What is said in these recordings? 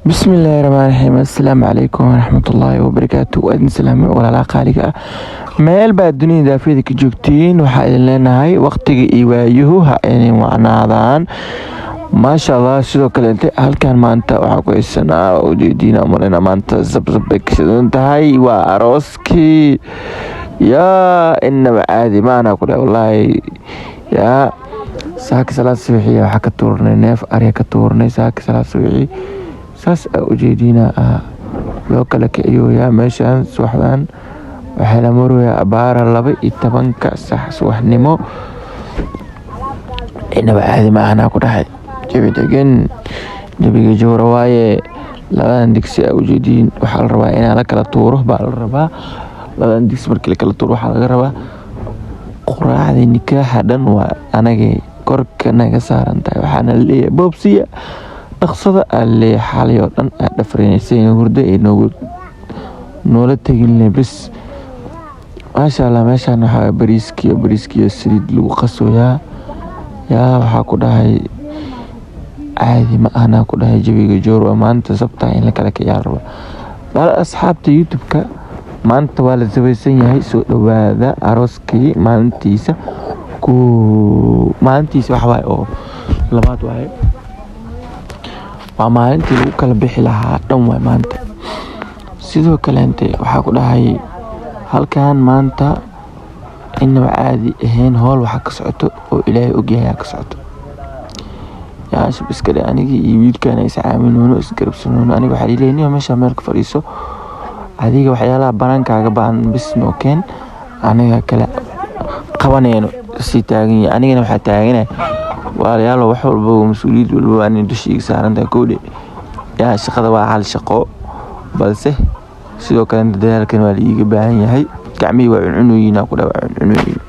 بسم الله الرحمن الرحيم. السلام عليكم ورحمة الله وبركاته. وأدن سلامي ولا قالقة meel baa dunida daafida ka joogtiin. waxaa idin leenahay waqtiga iyo waayuhu ha inay wacnaadaan maasha allah. sidoo kale inta halkan maanta waxaa ku haysanaa ujeediina umalena maanta zabzab bay ka shidan tahay. waa arooskii yaa inaba caadi maana ku dhahay wallaahi. yaa saaka salaad subaxii waxaa ka tuurnay neef arya ka tuurnay saaka salaad subaxii saas ujeediina loo kala kiciyo yaa meeshaan subaxdan waxaa la maraya abaara 12 sax subaxnimo. inaba caadi ma ahna ku dhahay jawi degan jawiga joora waaye. labadan digsi ujeediin waxaa la rabaa in la kala tuuro baa la rabaa. labadan digsi markii la kala tuuro waxaa laga rabaa quraacda nikaaxa dhan waa anaga korka naga saaran tahay. waxaana leeyahay boobsiya dhaqsada alle xalay oo dhan dhafreynaysa hurdo ee noola tagin lebis maasha allah. meeshaan waxaa bariiskiyo saliid lagu qasoyaa yaa waxaa ku dhahay caadi ma ahna ku dhahay jawiga joor waa maanta sabta in la kala kiciyaa raba. bal asxaabta youtube-ka maanta waa la sabaysan yahay. soo dhawaada arooskii maalintiisa waxa waaye oo labaad waaye. waa maalintii lagu kala bixi lahaa dhan waay maanta. sidoo kale waxaa ku dhahay halkan maanta inaba caadi ahayn howl waxa ka socoto oo ilaahay ogyahay ka socoto. yaa shab iska dhe anigii iyo wiilkaan is caaminuuno isgarabsanuuno. aniga waxaa leeyahay meesha meel ka fadhiiso adiga waxyaalaha banaankaaga baan bis noo keen aniga kale qabanayno si taagan yahay. anigana waxaa taaganahay walaalayaal wax walba mas'uuliyad walba aan dushiga saaran tahay koodhe. yaa shaqada waa hal shaqo balse sidoo kale dadaalkan waa liiga baahan yahay. gacmii waa cunuyiina ku dhaw cunuyiin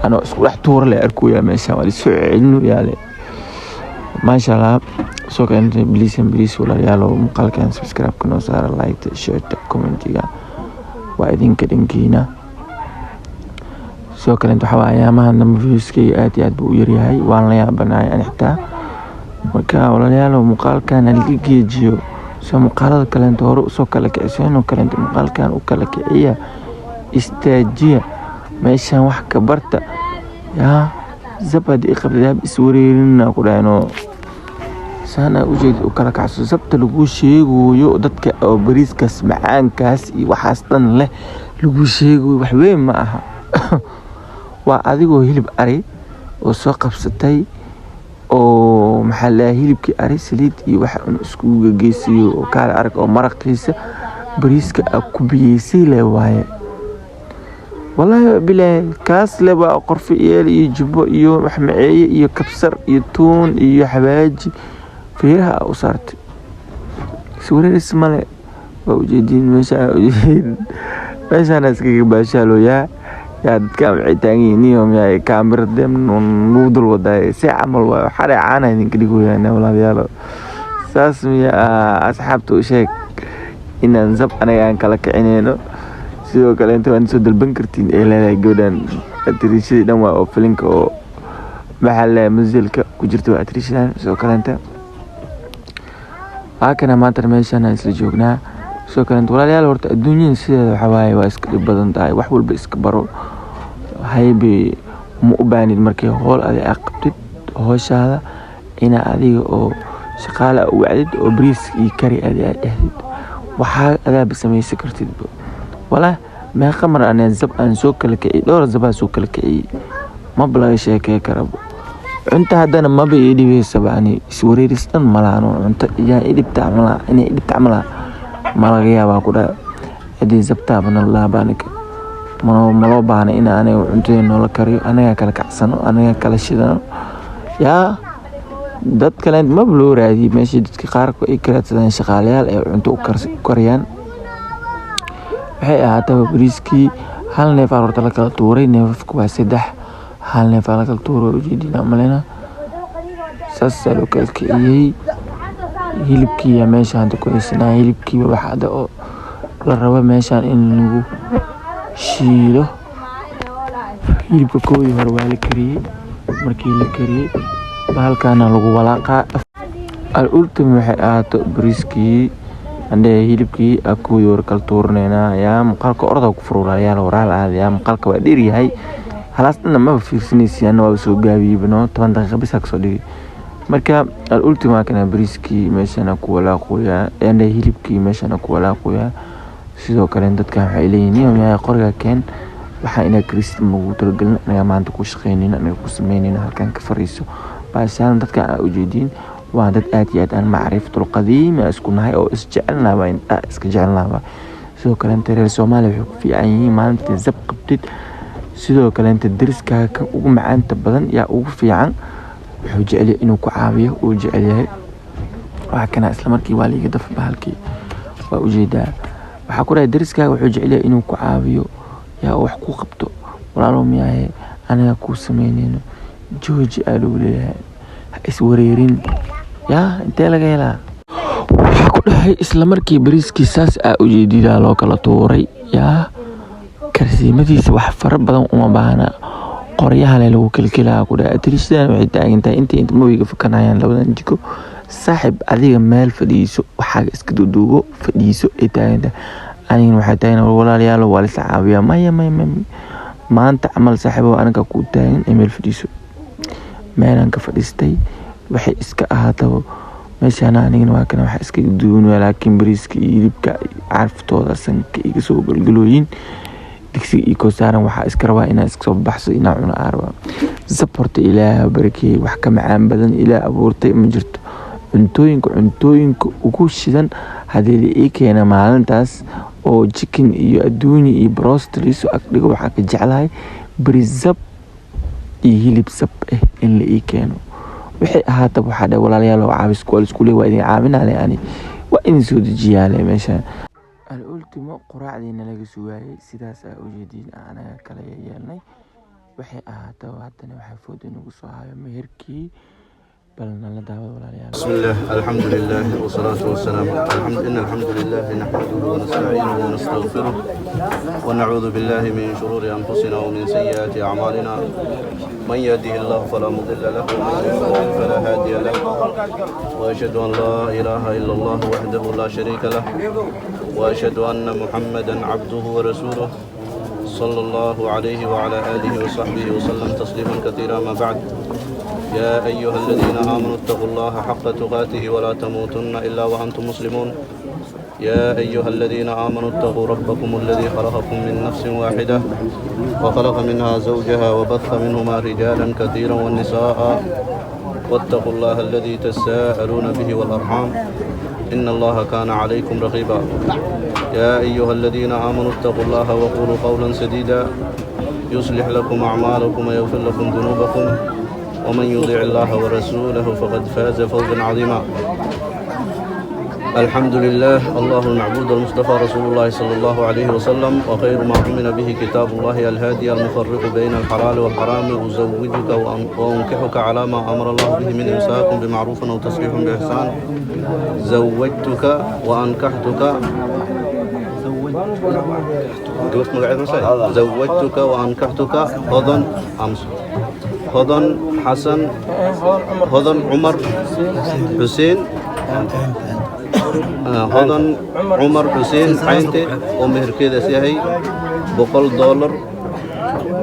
ano isku wax tuur leh arkuya meesha waa soo celino yaale maasha allah. soo kale please walaalayaal muuqaalkan subscribe kana saara like share comment-iga waa idinka dhankiina. soo kale waxa waaye amaana views-kay aad iyo aad buu u yaryahay waan la yaabanahay ani xitaa. marka walaalayaal muuqaalkan aliga geejiyo soo muuqaalada kale hore soo kala kiciyeen kale muuqaalkan u kala kiciya istaajiya meeshan wax ka barta yaa zabad iqabdaab iswareerina ku dhayno sana u jeed u kala kacso sabta lagu sheegayo dadka oo bariiskaas macaankaas iyo waxaas dhan leh lagu sheegayo wax weyn ma aha. waa adigoo hilib ari oo soo qabsatay oo maxaa la hilibkii ari saliid iyo wax isku geesiyo oo kala arag oo maraqiisa bariiska ku biyeysay le waaye. والله بلا كاس لبا قرفي iyo jubbo iyo wax maceeye iyo kabsar iyo tuun iyo xawaaji fiiraha u saartay suuradiis male waa ujeedin meeshaan iskaga baashalo yaa dadka wicitaangiin iyo miyaa kaamirada nuudul waday si camal waa xare caana idin kaligoyaan walaalayaal. saas miyaa asxaabtu sheeg inaan zab anaga aan kala kicineyno. sidoo kale waan soo dalban kartiin ee leedahay gabadhan atriishada dhan waa oo filinka oo maxalla musilka ku jirto atriishada. sidoo kale kana maanta meeshaan isla joognaa. sidoo kale walaalayaal horta adduunyada sideeda waxa waaye waa iska dhib badan tahay wax walba iska baro haybe ma u baanid markay hool adiga qabtid hooshaada ina adiga oo shaqaale u wacdid oo bariis iyo kari adiga ahdid waxa adaab sameeyay kartid ولا ما خمر أنا زب أن سوق لك دور زبا سوق لك ما بلا شيء كرب. أنت هذا ما بيدي بيسبعني سوري رستن ملانو أنت يا إدي بتعملها إني إدي بتعملها ملغيا باكودا إدي زبطة من الله بانك ملو بان إن أنا وأنت إنه لكريو أنا كلا كعسنو أنا كلا شدنا يا dad kale ma blo raadi meeshii dadka qaar ku ikraadsadaan shaqaalayaal ee cunto u kariyaan. waxay ahaataba bariiskii hal neef horta la kala tuuray neefku waa 3 hal neef la kala tuuray ujeedina malena saas loo kala kiciyay. hilibkii ya meeshaan ku isnaa hilibkii waxa oo la rabo meeshaan in lagu shiilo. hilibka koodii hore waa la kariyay markii la kariyay bahalkaana lagu walaaqa الأولتم waxay ahaato bariiskii andee hilibkii akuudi war kala tuurnayna yaa maqalka orada ku furulayaal waraal aad yaa maqalka waa dheer yahay halaasna ma fiirsanaysiin waa soo gaabiyibno 10 daqiiqo bis ka soo dhigi marka الأولتم kana bariiskii meeshana ku walaaqoya andee hilibkii meeshana ku walaaqoya sidoo kale dadka waxay leeyihiin yahay qoriga keen waxa ina kristo ugu talagalin anaga maanta ku shaqeynayna anaga ku sameynayna halkan ka fariiso baashaan dadka u jeedin waa dad aad iyo aad aan macriftul qadiima isku nahay oo isjecelna waa inta iska jecelna sidoo kale inta reer Soomaaliya wuxuu ku fiican yihiin maalintii zab qabtid sidoo kale inta dariska ka ugu macaanta badan yaa ugu fiican wuxuu jecel yahay inuu ku caawiyo uu jecel yahay waxa kana isla markii waa liiga daf bahalkii waa u jeedaa waxa ku dhahay dariska wuxuu jecel yahay inuu ku caawiyo yaa wax ku qabto walaalo miyahay anaga ku sameynayno jooji aaluu leeyahay is wareerin yaa intee laga helaa waxa ku dhahay isla markii bariiskii saas u jeedidaa loo kala tuuray yaa karsiimadiisa wax fara badan uma baahna qoryaha lagu kilkilaa ku dhahay atriishadaan waxay taagantahay inta mooyiga fakanayaan labadan jiko saaxib adiga meel fadhiiso waxa iska duuduugo fadhiiso ay taagantahay aniga waxay taagan walaalayaal waa la saabiyaa maya maanta amal saaxibo anaga ku taagan meel fadhiiso meelan ka fadhiistay waxay iska ahaato meeshaan aniga waa kana waxa iska duun laakiin bariiska iyo hilibka carftooda sanka iga soo galgalooyin digsi iyo ko saaran waxa iska rabaa inaan iska soo baxso inaan cuno arba support ilaahay barakay wax ka macaan badan ilaahay abuurtay ma jirto cuntooyinka ugu shidan hadii ay keena maalintaas oo chicken iyo adduuni iyo broastri soo agdhigo waxa ka jeclahay bariisab iyo hilib sab in la keeno wixii ahaata waxa dhay walaalayaal oo caawis ku isku leeyahay idin caawinale ani waa in soo dejiyaale meesha الأولتيمو قراعدينا laga sugaayay sidaas u jeedin anaga kala yeelnay waxay ahaato hadana waxa food inagu soo hayo meherkii balna la daawado walaalayaal بسم الله الحمد لله والصلاة والسلام الحمد لله نحمده ونستعينه ونستغفره ونعوذ بالله من شرور أنفسنا ومن سيئات أعمالنا من يهده الله فلا مضل له ومن يضلل فلا هادي له وأشهد أن لا إله إلا الله وحده لا شريك له وأشهد أن محمدا عبده ورسوله صلى الله عليه وعلى آله وصحبه وسلم تسليما كثيرا ما بعد يا أيها الذين آمنوا اتقوا الله حق تقاته ولا تموتن إلا وأنتم مسلمون يا أيها الذين آمنوا اتقوا ربكم الذي خلقكم من نفس واحدة وخلق منها زوجها وبث منهما رجالا كثيرا والنساء واتقوا الله الذي تساءلون به والأرحام إن الله كان عليكم رقيبا يا أيها الذين آمنوا اتقوا الله وقولوا قولا سديدا يصلح لكم أعمالكم ويغفر لكم ذنوبكم ومن يطع الله ورسوله فقد فاز فوزا عظيما الحمد لله الله المعبود المصطفى رسول الله صلى الله عليه وسلم وخير ما أؤمن به كتاب الله الهادي المفرق بين الحلال والحرام أزوجك وأنكحك على ما أمر الله به من إمساك بمعروف أو تسريح بإحسان زوجتك وأنكحتك زوجتك وأنكحتك هضن حسن هضن عمر حسين هضن عمر حسين عينتي ومهر كذا سيهي $100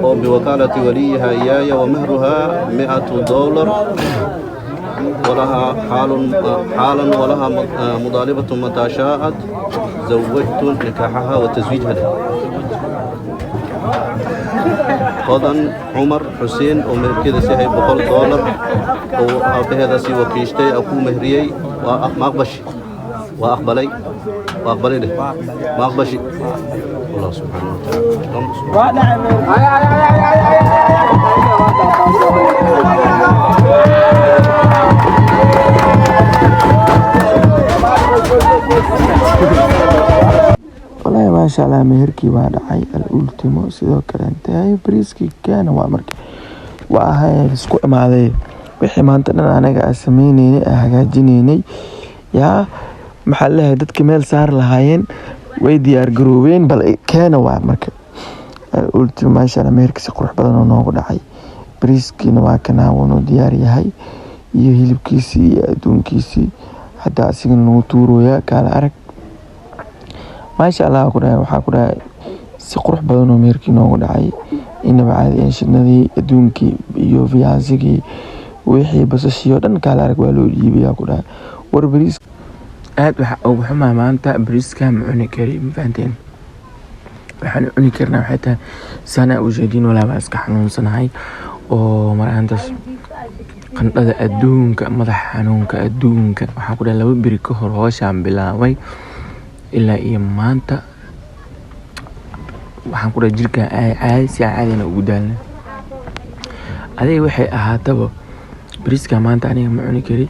وبوكالة وليها إياي ومهرها $100 ولها حالا ولها مطالبة متى شاءت زوجت نكاحها وتزويجها له هضن عمر حسين ومهر كذا سيهي $100 وهذا سي وكيشتي أكو مهريي ما أقبش وأقبلي له ما أقبش الله سبحانه والله ما شاء الله مهركي waa dhacay الأولتيمو sidoo kale intay bariiskii keena waa markii waa ahay isku imaaday wixii maanta dhan anaga sameeynay hagaajinay yaa maxaa lahayd dadka meel saar lahaayeen way diyaar garoobeen bal keena waa marka الأولتيمو ما شاء الله meherkiisa qurux badan oo noogu dhacay bariiskiina waa kana wuu diyaar yahay iyo hilibkiisii iyo adduunkiisii حتى أسيقن نوتورو يا كالا أرك ما شاء الله كده وحاكده سقروح بدنو ميركي نوغو دعي إنما عادي إنشدني أدونكي iyo viyaansigii wixii basashiyo dhan kala arag waa loo iibiyaa ku dhahay war bariis aad waxa ugu xumaa maanta bariiska ma cuni kari ma fahanteen waxaan cuni karnaa waxay tahay sana u jeedin walaa iska xanuunsanahay oo maraantas qandhada adduunka madax xanuunka adduunka waxa ku dhahay 2 biri ka hor hooshaan bilaabay ilaa iyo maanta waxaan ku dhahay jirka ay si caadina ugu daalna adeeg waxay ahaataba bariiska maanta aniga ma cuni kari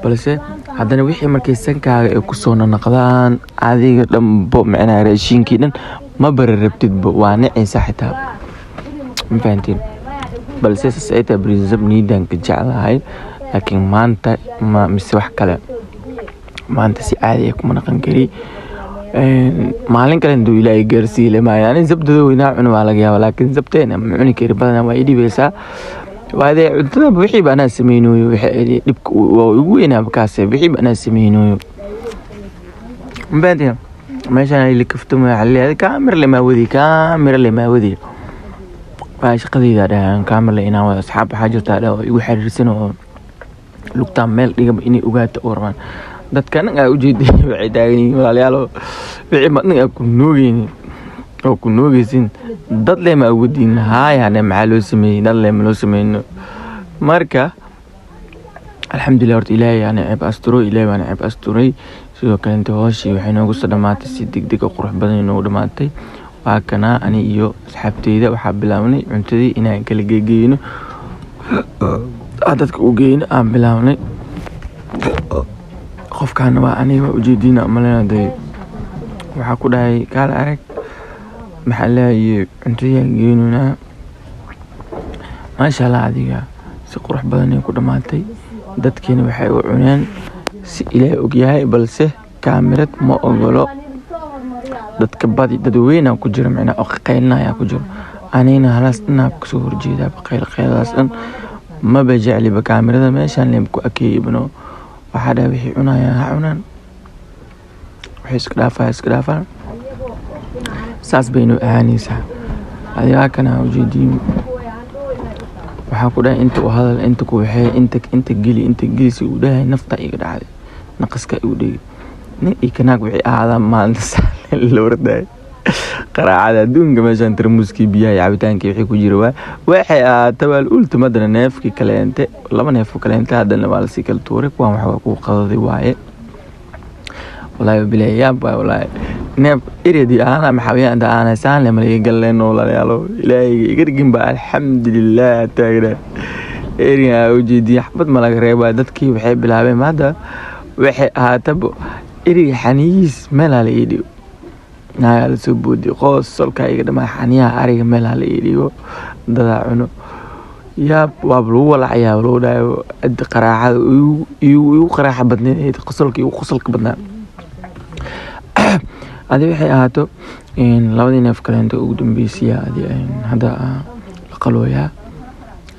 balse haddana wixii markay sankaaga ay ku soo naqdaan adiga dhanbo macnaa raashinkii dhan ma bararabtidba waa nicaysa xitaa ma fahantiin balse saayta bariis niidan ka jeclahay laakiin maanta ma mise wax kale maanta si caadi ah kuma naqan kari maalin kale intuu ilaahay gaarsiiyay ma yani zabdada weynaa cun waa laga yaabaa laakiin zabteena ma cuni kari badanaa waa idhibaysaa وهذا عندنا بوحي بأنا سمينوي وحي دبك ويقولنا بكاسة بوحي بأنا سمينوي بعدين ماشي أنا اللي كفتم على هذا كاميرا اللي ما ودي فايش قضية ده كاميرا اللي أنا وأصحاب حاجة تالا يحرسنه لقطة ميل ديجا إني أوقات أورمان ده كان أوجدني بعداني ولا ليالو بعدين أكون نوجسين dad le ma awoodin haayane maxaa loo sameeyay dad le ma loo sameeyno marka alxamdulillah horta ilaahay yani ceeb asturo ilaahay baan ceeb asturay sidoo kale inta hooshii waxay noogu soo dhamaatay si degdeg oo qurux badan inoo dhamaatay waa kana ani iyo asxaabteyda waxaa bilaabnay cuntadii inaan kala geeyno dadka u geeyno aan bilaabnay qofkaan waa aniga ujeedina maleenaday waxaa ku dhahay kaala arag maxalay cuntada geynuna ma sha Allah adiga si qurux badan ay ku dhamaatay dadkeena waxay u cuneen si ilaahay og yahay balse kaamirad ma ogolo dadka badi dadweyna ku jira macna oo qaylnaya ku jiro anina halas inaab ku soo horjeeda qaylaas dhan ma bajacli ba kaamirada meeshan leem ku akeeyibno waxa dhaa wixii cunaya ha cunaan waxay iska dhaafaa saas baynu ahaanaysaa adiga kana ujeedin waxa ku dhahay inta hadal inta ku waxay inta geli si uu dhahay nafta iga dhacday naqaska uu dhigay nin ikanaag wixii aada maanta saalan la warday qaraacada adduunka meeshan tarmuuskii biyaha cabitaankii wixii ku jira waxay tabaal ultimadana neefkii kaleente laba neef kaleente hadana waa la sii kala tuuray kuwan waxa ku qadaday waaye والله بلايا والله نب إردي أنا محاوية أنت أنا سهل لما يقلن ولا يالو إلهي يقرقين بقى الحمد لله تاجر إريا وجدي حبط ملاك ريبا دتكي وحب لعبة ماذا وحي هاتبو إري حنيس ملا ليديو نايا السبودي قوس سلكا يقدر ما حنيا أري ملا ليديو ضاعنو يا وابلو ولا عيا ولو دا أد قراحة يو قراحة بدني قصلك يو قصلك بدنا هذه waxay ahaato labadii neef kaleento ugu dambeysay hada la qalooyaa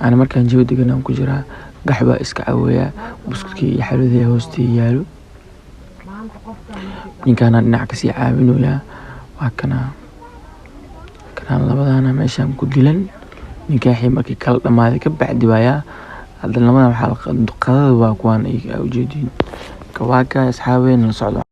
ana markaan jawi degan aan ku jiraa gaxba iska caawaya buskudkii iyo xalwadii hoostii yaalo ninkaan dhinac ka sii caawinaya waa kana labadana meeshaan ku dilan ninkaaxii markii kala dhamaaday ka bacdi baya hadda labada waxa qadada waa kuwan ay ujeedin kawaaka asxaabeen la socdo